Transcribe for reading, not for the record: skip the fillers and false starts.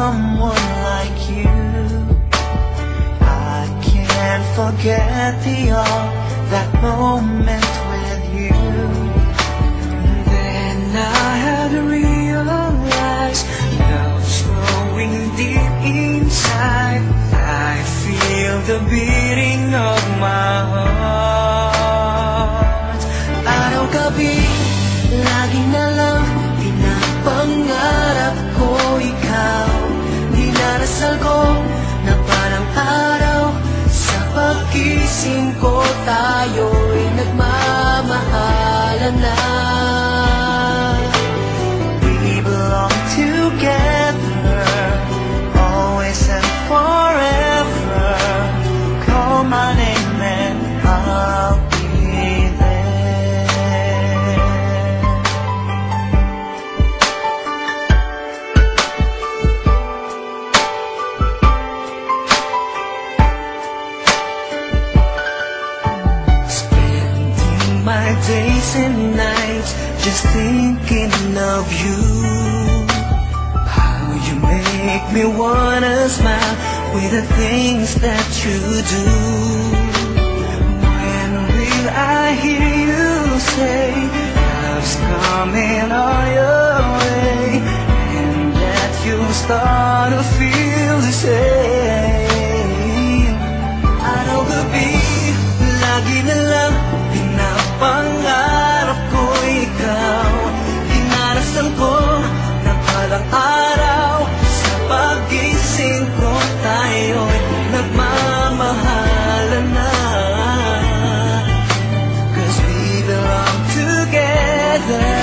someone like you. I can't forget that moment with you. Then I had to realize love's growing deep inside. I feel the beating of my heart. Araw-gabi, lagi na lang pinapangarap ko ikaw. Dinarasal ko na parang araw, sa pagkising ko tayo'y nagmamahalan na. We belong together, always and forever. Call my name and I'll be there. Spending my days and nights just thinking of you. How you make me wanna smile with the things that you do. When will I hear you say love's coming on your way, and that you'll start to feel the same? Araw-gabi, lagi na lang pinapangarap ko ikaw. Dinarasal ko na palang araw, sa pag-gising ko tayo'y nagmamahalan na. 'Cause we belong together,